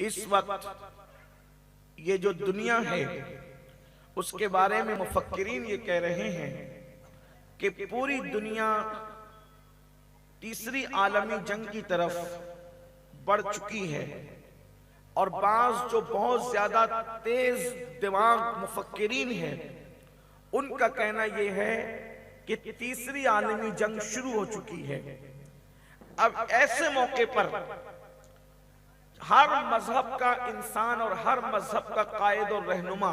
इस वक्त ये जो दुनिया है उसके बारे में मुफक्किरीन ये कह रहे हैं कि पूरी दुनिया तीसरी आलमी जंग की तरफ बढ़ चुकी है। और बाज जो बहुत ज्यादा तेज दिमाग मुफक्किरीन हैं उनका कहना यह है कि तीसरी आलमी जंग शुरू हो चुकी है। अब ऐसे मौके पर हर मजहब का इंसान और हर मजहब का कायद और रहनुमा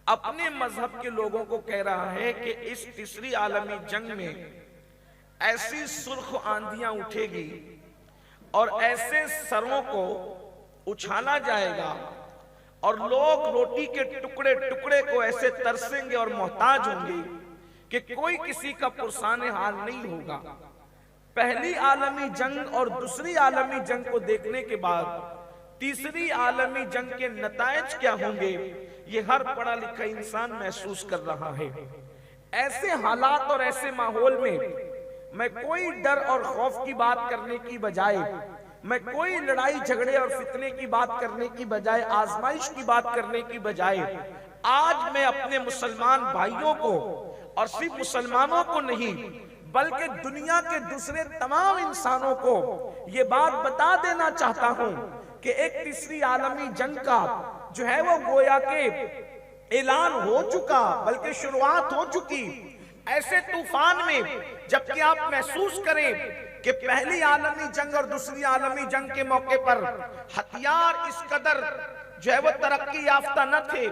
अपने मजहब के लोगों को कह रहा है कि इस तीसरी आलमी जंग में ऐसी सुर्ख आंधियां उठेगी और ऐसे सरों को उछाला जाएगा और लोग रोटी के टुकड़े टुकड़े को ऐसे तरसेंगे और मोहताज होंगे कि कोई किसी का पुरसाने हाल नहीं होगा। पहली आलमी जंग और दूसरी आलमी जंग को देखने के बाद तीसरी आलमी जंग के नतायज क्या होंगे ये हर पढ़ा लिखा इंसान महसूस कर रहा है। ऐसे हालात और ऐसे माहौल में मैं कोई डर और खौफ की बात करने की बजाय, मैं कोई लड़ाई झगड़े और फितने की बात करने की बजाय, आजमाइश की बात करने की बजाय आज मैं अपने मुसलमान भाइयों को और सिर्फ मुसलमानों को नहीं बल्कि दुनिया के दूसरे तमाम इंसानों को ये बात बता देना चाहता हूं कि एक तीसरी आलमी जंग का जो है वो गोया के ऐलान हो चुका, बल्कि शुरुआत हो चुकी। ऐसे तूफान में जबकि आप महसूस करें कि पहली आलमी जंग और दूसरी आलमी जंग के मौके पर हथियार इस कदर जो है वो तरक्की याफ्ता न थे,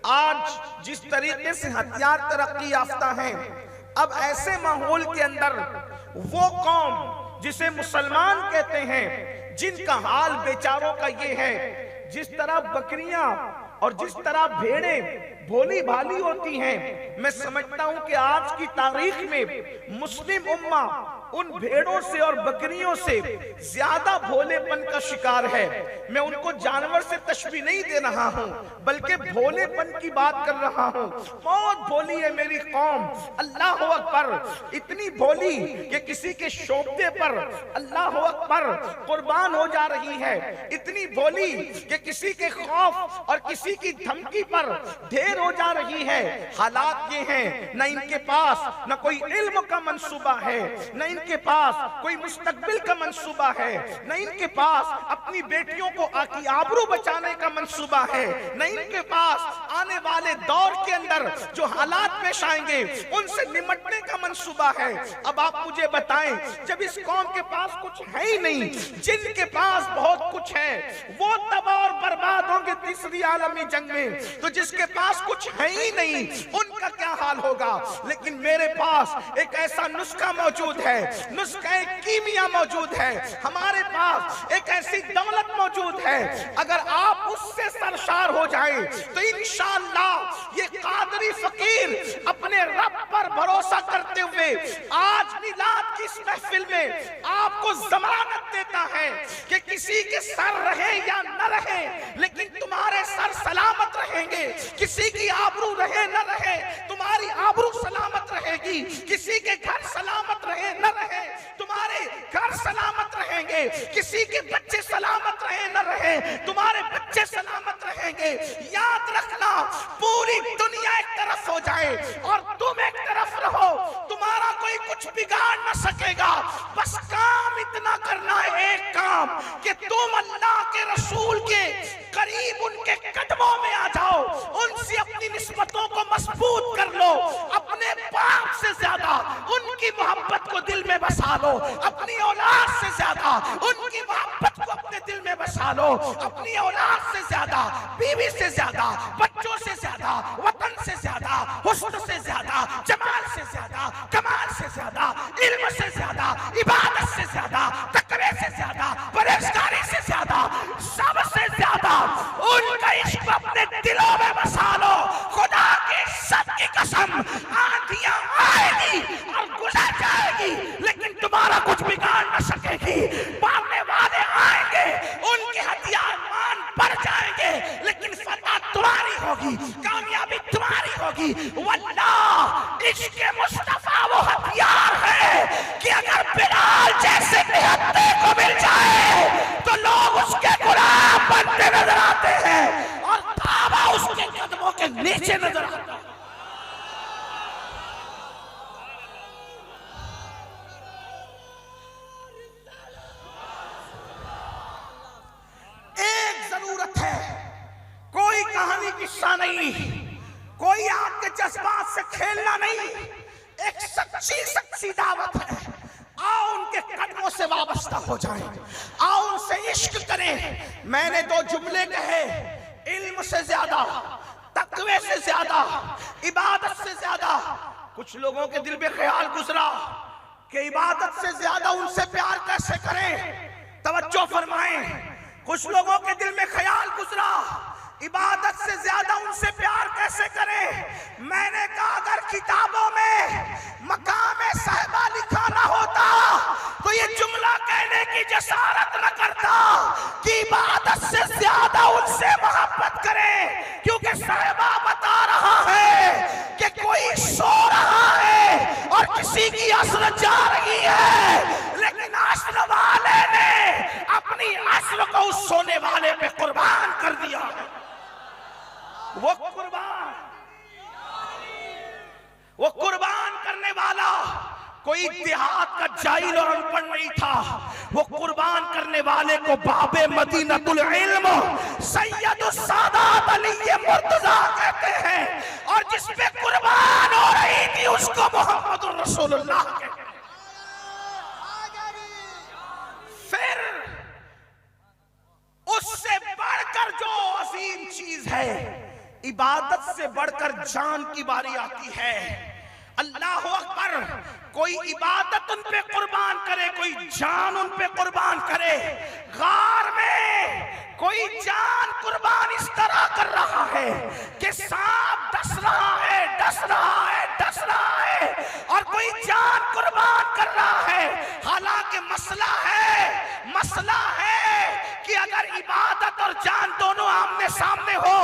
आज जिस तरीके से हथियार तरक्की याफ्ता हैं, अब ऐसे माहौल के अंदर वो कौम जिसे मुसलमान कहते हैं, जिनका हाल बेचारों का ये है, जिस तरह बकरियां और जिस तरह भेड़ें भोली भाली होती हैं, मैं समझता हूं कि आज की तारीख में मुस्लिम उम्मा उन भेड़ों से और बकरियों से ज्यादा भोलेपन का शिकार है। मैं उनको जानवर से तशबीह नहीं दे रहा हूं बल्कि भोलेपन की बात कर रहा हूं। बहुत भोली है मेरी कौम, अल्लाह अकबर, इतनी भोली कि किसी के शोबते पर अल्लाह अकबर कुर्बान हो जा रही है, इतनी भोली कि किसी के खौफ और किसी की धमकी पर ढेर हो जा रही है। हालात ये हैं, न इनके पास न कोई इल्म का मंसूबा है, न इनके पास कोई मुस्तकबिल का मंसूबा है, न इनके पास अपनी बेटियों को आकी आबरू बचाने का मंसूबा है, न इनके पास आने वाले दौर के अंदर जो हालात पेश आएंगे उनसे निपटने का मंसूबा है। अब आप मुझे बताएं, जब इस कौम के पास कुछ है ही नहीं, जिनके पास बहुत कुछ है वो तबाह और बर्बाद होंगे तीसरी आलमी जंग में, तो जिसके पास कुछ है ही नहीं उनका क्या हाल होगा। लेकिन मेरे पास एक ऐसा नुस्खा मौजूद है, नुस्खा एक कीमिया मौजूद है, हमारे पास एक ऐसी दौलत मौजूद है, अगर आप उससे सरशार हो जाएं तो इंशाअल्लाह ये कादरी फकीर अपने रब पर भरोसा करते हुए आज मिलाद की इस महफिल में आपको जमानत देता है कि किसी के सर रहे या न रहे लेकिन तुम्हारे सर सलामत रहेंगे, किसी की आबरू रहे न रहे तुम्हारी आबरू सलामत रहेगी, किसी के घर सलामत रहे न रहे तुम्हारे घर सलामत रहेंगे, किसी के बच्चे सलामत रहे न रहे तुम्हारे बच्चे सलामत रहेंगे। याद रखना, पूरी दुनिया एक तरफ हो जाए और तुम एक तरफ रहो, तुम्हारा कोई कुछ बिगाड़ न सकेगा। बस काम इतना करना है, एक काम कि तुम अल्लाह के रसूल के करीब उनके कदमों में आ जाओ, उनसे अपनी निस्बतों को मजबूत कर लो, अपने बाप से ज्यादा उनकी मोहब्बत को दिल में बसा लो, अपनी औलाद से ज्यादा उनकी मोहब्बत को अपने दिल में बसा लो, अपनी औलाद से ज्यादा, बीवी से ज्यादा, बच्चों से ज्यादा, वतन से ज्यादा, हुस्न से ज्यादा, जमाल से ज्यादा, कमाल से ज्यादा, इल्म से ज्यादा, इबादत से ज्यादा, तकवे से ज्यादा, परहेजगारी से ज्यादा, सबसे ज्यादा उनका इश्क अपने दिलों में बसा लो। खुदा की सबकी कसम, आंधियां आएगी और गुजर जाएगी लेकिन तुम्हारा कुछ बिगाड़ न सकेगी। मारने वाले आएंगे, उनके हथियार मान बढ़ जाएंगे लेकिन फतह तुम्हारी होगी, कामयाबी तुम्हारी होगी। वल्लाह इश्क मुस्तफा वो हथियार है कि अगर बिलाल जैसे निहत्ते को मिल जाए तो लोग नीचे नजर आता। एक जरूरत है, कोई कहानी किस्सा नहीं, कोई आपके जज्बात से खेलना नहीं, एक सच्ची दावत है। आओ उनके कदमों से वाबस्ता हो जाएं, आओ उनसे इश्क करें। मैंने दो जुमले कहे, इल्म से ज्यादा, तकवे से ज्यादा, इबादत से ज्यादा। कुछ लोगों के दिल में ख्याल गुजरा कि इबादत से ज्यादा उनसे प्यार कैसे करें, तवज्जो फरमाएं। कुछ लोगों के दिल में ख्याल गुजरा इबादत से ज्यादा उनसे प्यार कैसे करें। मैंने कहा अगर किताबों में मकाम साहिबा लिखा ना होता तो ये जुमला कहने की जसारत न करता कि इबादत से ज्यादा उनसे मोहब्बत करें, क्योंकि साहिबा बता रहा है कि कोई सो रहा है और किसी की असर जा रही है, लेकिन असर वाले ने अपनी असर को उस सोने वाले पे कुर्बान कर दिया है। वो कुर्बान करने वाला कोई देहात का जाहिल और अनपढ़ नहीं था। वो कुर्बान करने वाले को बाबे मदीनतुल इल्म सैयदुस सादात अली मुर्तजा कहते हैं, और जिस पे कुर्बान हो रही थी उसको मोहम्मदुर रसूलुल्लाह कहते हैं। फिर उससे बढ़कर जो अजीम चीज है, इबादत से बढ़कर जान की बारी आती है। अल्लाह अकबर। कोई इबादत उन पे कुर्बान करे, कोई जान उन पे कुर्बान करे। गार में कोई जान कुर्बान इस तरह कर रहा है कि सांप डस रहा है, डस रहा है, डस रहा है, और कोई जान कुर्बान कर रहा है। हालांकि मसला है कि अगर इबादत और जान दोनों आमने सामने हो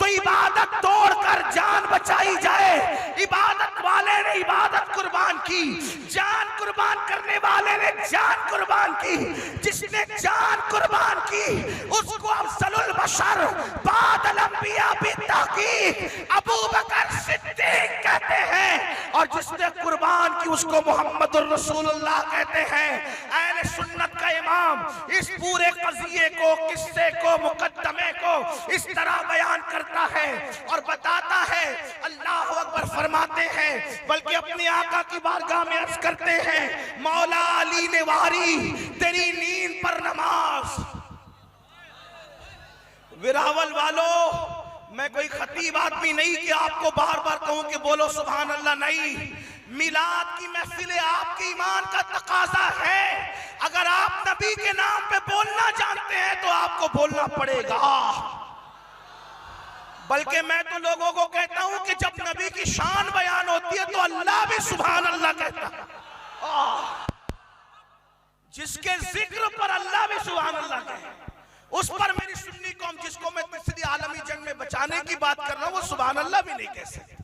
तो इबादत तोड़कर जान बचाई जाए। इबादत वाले ने इबादत कुर्बान की, जान कुर्बान करने वाले ने जान कुर्बान की। जिसने जान कुर्बान की उसको अफजलुल बशर बादल अंबिया बित्ताकीक अबू बकर सिद्दीक कहते हैं, और जिसने कुर्बान की उसको मोहम्मदुर रसूलुल्लाह कहते हैं। अहले सुन्नत का इमाम इस पूरे कज़िये को, किस्से को, मुकद्दमे को इस तरह बयान करता है और बताता है। अल्लाह अकबर फरमाते हैं, बल्कि अपने आका की बारगाह में अर्ज करते हैं, मौला अली ने वारी तेरी नींद पर नमाज। विरावल वालों, मैं कोई खतीब आदमी नहीं कि आपको बार बार कहूं कि बोलो सुभान अल्लाह, नहीं। मिलाद की महफिल आपके ईमान का तकाजा है। अगर आप नबी के नाम पे बोलना जानते हैं तो आपको बोलना पड़ेगा। बल्कि मैं तो लोगों को कहता हूं कि जब नबी की शान बयान होती है तो अल्लाह भी सुभान अल्लाह कहता है। जिसके जिक्र पर अल्लाह भी सुभान अल्लाह कहे, उस पर मेरी सुन्नी कौम, जिसको मैं तीसरी आलमी जंग में बचाने की बात कर रहा हूं, वो सुभान अल्लाह भी नहीं कह सकती।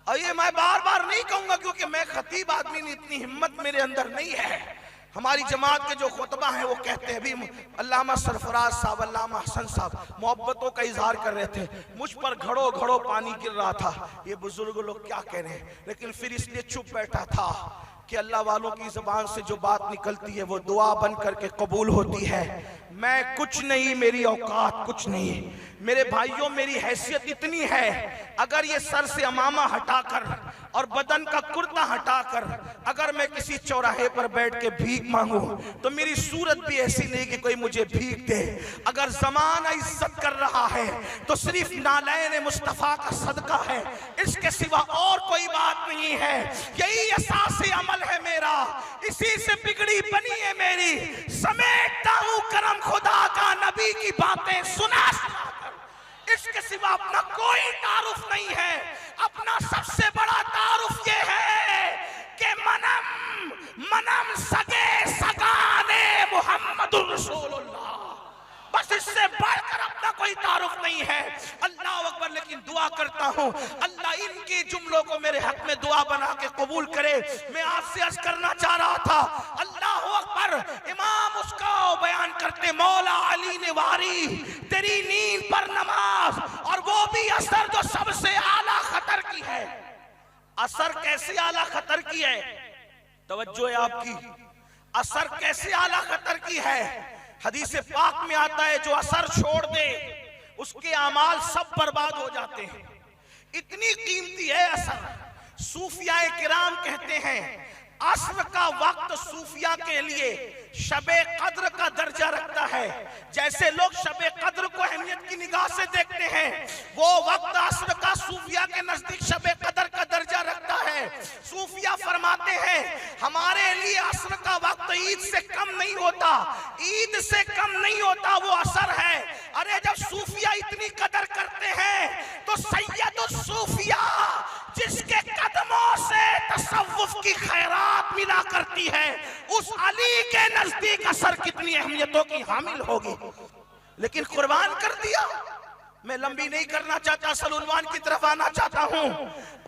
और ये मैं बार बार नहीं कहूंगा क्योंकि मैं खतीब आदमी नहीं, इतनी हिम्मत मेरे अंदर नहीं है। हमारी जमात के जो खुतबा हैं वो कहते हैं, अभी अल्लामा सरफराज साहब, अल्लामा हसन साहब मोहब्बतों का इजहार कर रहे थे, मुझ पर घड़ो घड़ो पानी गिर रहा था, ये बुजुर्ग लोग क्या कह रहे हैं, लेकिन फिर इसलिए चुप बैठा था कि अल्लाह वालों की जबान से जो बात निकलती है वो दुआ बन करके कबूल होती है। मैं कुछ नहीं, मेरी औकात कुछ नहीं। मेरे भाइयों, मेरी हैसियत इतनी है, अगर ये सर से अमामा हटाकर और बदन का कुर्ता हटाकर अगर मैं किसी चौराहे पर बैठ के भीख मांगू तो मेरी सूरत भी ऐसी नहीं कि कोई मुझे भीख दे। अगर जमाना इज्जत कर रहा है तो सिर्फ नालैन मुस्तफा का सदका है, इसके सिवा और कोई बात नहीं है। यही असासे अमल है मेरा, इसी से बिगड़ी बनी है मेरी। समेटता हूं करम खुदा का नबी की बातें सुना कर, इसके सिवा अपना कोई तारुफ नहीं है। अपना सबसे बड़ा तारुफ ये है कि मनम सगे सगाने मुहम्मदुर रसूलुल्लाह, बस इससे बढ़कर अपना कोई तारुफ नहीं है। अल्लाह अकबर। लेकिन दुआ करता हूं अल्लाह इनके जुमलों को मेरे हक में दुआ बना के कबूल करे। मैं आपसे अर्ज करना चाह रहा था, अल्लाह अकबर। इमाम उसका बयान करते, मौला अली ने वारी तेरी नींद पर नमाज, और वो भी असर जो सबसे आला खतर की है। असर कैसे आला खतर की है? तवज्जो है आपकी। असर कैसे आला खतर की है? हदीस पाक में आता है जो असर छोड़ दे उसके अमाल सब बर्बाद हो जाते हैं। इतनी कीमती है असर। सूफिया किराम कहते हैं असर का वक्त सूफिया के लिए शबे कद्र का दर्जा रखता है। जैसे लोग शबे कद्र को अहमियत की निगाह से देखते हैं, वो वक्त असर का सूफिया के नजदीक शबे कद्र का दर्जा रखता है। सूफिया फरमाते हैं हमारे लिए असर का वक्त ईद से कम नहीं होता, ईद से कम नहीं होता, वो असर है। अरे जब सूफिया इतनी कदर करते हैं तो सैयदुस सूफिया जिसके कदमों से तसव्वुफ की खैरात मिला करती है, उस अली के नजदीक असर कितनी अहमियतों की हामिल होगी। लेकिन कुर्बान कर दिया। मैं लंबी नहीं करना चाहता, असल उन्वान की तरफ आना चाहता हूं।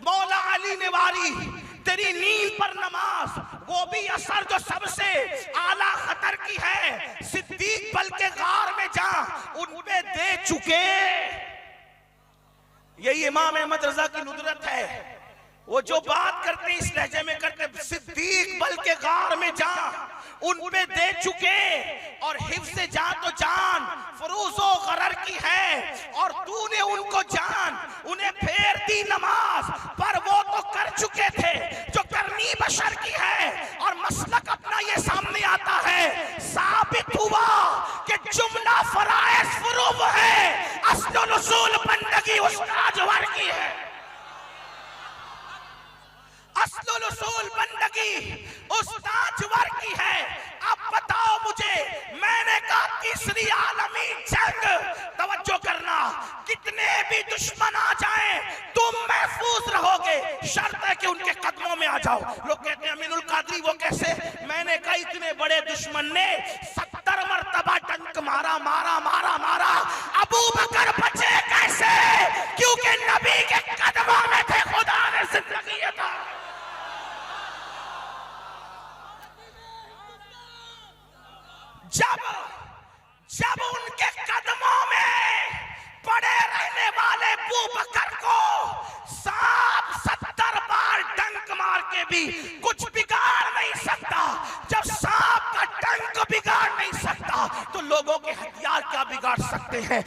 मौला अली ने वारी तेरी नींद पर नमाज, वो भी असर जो सबसे आला खतर की है। सिद्दीक बल के गार में जा उन पे दे चुके। यही इमाम अहमद रजा की नुदरत है। वो जो बात करते इस लहजे में करते, सिद्दीक बल के गार में जा उन पे दे चुके, और हिफ्ज़ जा तो जान फरूज़ो गरर की है, और तूने उनको जान उन्हें फेर दी नमाज, पर वो तो कर चुके थे जो करनी बशर की है। और मसलक अपना ये सामने आता है, साबित हुआ कि जुमला फराइज़ फुरूज़ है, अस्ल उसूल बंदगी उस ताजवर की है। अस्लुल उसूल बंदगी उस ताजवर की है। अब बताओ मुझे, मैंने कहा तीसरी आलमी जंग, तवज्जो करना, कितने भी दुश्मन आ जाएं तुम महफूज रहोगे, शर्त है कि उनके कदमों में आ जाओ। लोग कहते हैं अमीनुल कादरी वो कैसे? मैंने कहा इतने बड़े दुश्मन ने 70 मरतबा डंक मारा मारा मारा मारा, अबू बकर बचे कैसे? क्योंकि नबी के कदमों में थे, खुदा ने जिंदगी अता। जब उनके कदमों में पड़े रहने वाले अबू बकर को सांप 70 बार डंक मार के भी कुछ बिगाड़ नहीं सकता। जब सांप का डंक बिगाड़ नहीं सकता तो लोगों के हथियार क्या बिगाड़ सकते हैं?